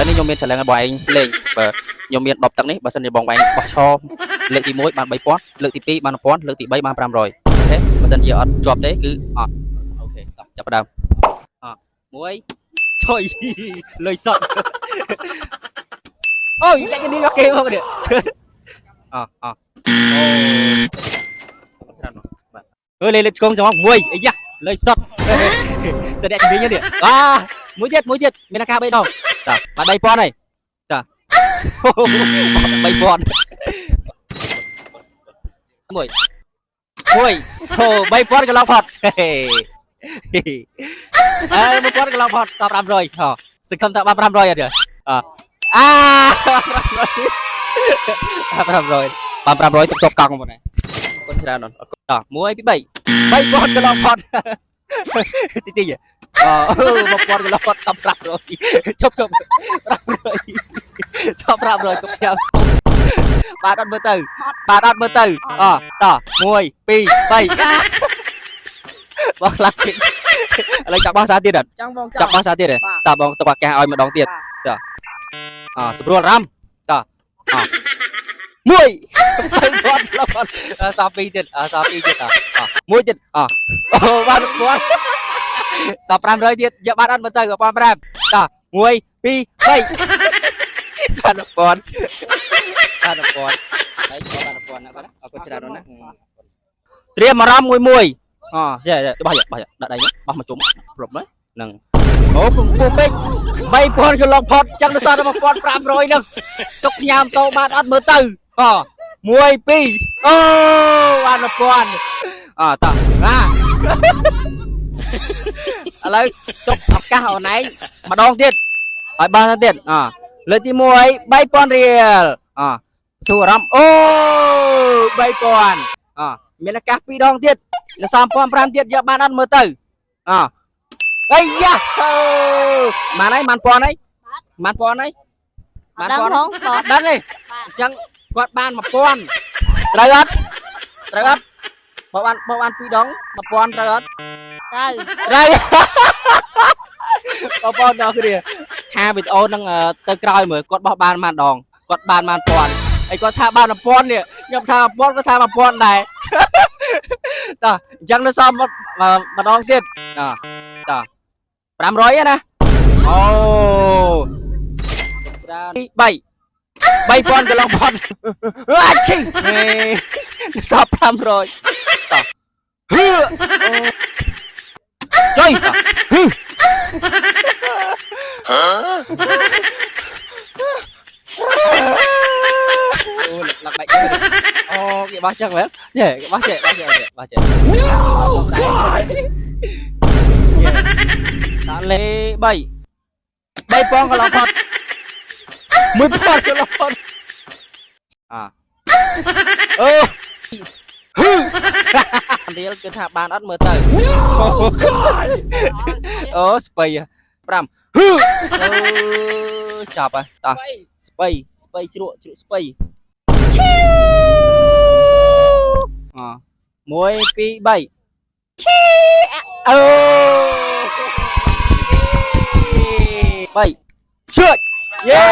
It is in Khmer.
ឥឡូវនេះខ្ញុំមាន challenge របស់ឯងលេងបើខ្ញុំមាន10ទឹកនេះបើសិនជាបងឯងបោះឆលើកទី1បាន3000លើកទី2បាន1000លើកទី3បាន500អូខេបើសិនជាអត់ជាប់ទេគឺអត់អូខេតោះចាប់ផ្ដើម1ជួយលុយសុតអូយតែគ្នាមកគេមកនេះអូលេលេឆ្កងចាំមក1អីយ៉ាលុយសុតស្ដេចជំនាញនេះមួយទៀតមានការ3ដងតាបាន3000ហើយតា3000មួយអូ3000កន្លងផុត1000កន្លងផុតសល់500សង្ឃឹមថាបាន500អត់ទេ500បាន500ទុកសពកង់មកណាកូនច្រើនអត់តោះ1 2 3 3000កន្លងផុតទី1000កន្លងផុតសល់500ជប់500សល់500ទុកខ្ញុំបាទអត់មើលទៅតោះ1 2 3បងខ្លាំងទៀតឥឡូវចាប់បោះសារទៀតអត់ចាប់បោះសារទៀតទេតើបងទុកអាកាសឲ្យម្ដងទៀតតើស្រួលអារម្មណ៍តើ1 3000សា2ទៀតតើ1ទៀតអូបាន1000សា500ទៀតយកបានអត់មើលទៅ1500តើ1 2 3បាន1000ហើយបាន1000ណាបាទអរគុណច្រើនណាស់ត្រៀមអារម្មណ៍មួយចេះបោះដាក់ដៃបោះមកជុំប្រប់ហ្នឹងអូពុំពេក3000កន្លងផុតចឹងទៅសល់1500ហ្នឹងទុកញ៉ាំតោបានអត់មើលទៅ1 2អូបាន1000តោះឥឡូវទុកឱកាសអូនឯងម្ដងទៀតឲ្យបានទៀតលើកទី1 3000រៀលទូអារម្មណ៍អូ3000មានឱកាស2ដងទៀតនៅ3500ទៀតយកបានអត់មើលទៅអីយ៉ាបានហើយបាន1000ហើយបាន1000ហើយបាន1000ហ្នឹងអត់ដឹងទេអញ្ចឹងគាត់បាន1000ត្រូវអត់បើបាន2ដង1000ត្រូវអត់ត្រូវបងប្អូនដល់គ្នាខាវីដេអូហ្នឹងទៅក្រោយមើលគាត់បោះបានប៉ុន្មានដងគាត់បាន1000ហើយគាត់ថាបាន1000នេះខ្ញុំថា1000គាត់ថា1000ដែរតោះអញ្ចឹងនៅសល់ម្ដងទៀតតោះ500ណាអូ3000កន្លងផុតអាឈីសល់500តោះចុយអូលក្បាច់អូគេបោះចឹងមែនគេបោះចេះតាលេ3 3000កន្លងផុត1000កន្លងផុតរៀលគឺថាបានអត់មើលទៅអូស្បៃ5ចាប់ហើយតោះស្បៃជ្រក់ស្បៃ1 2 3អូ3ជឿយេ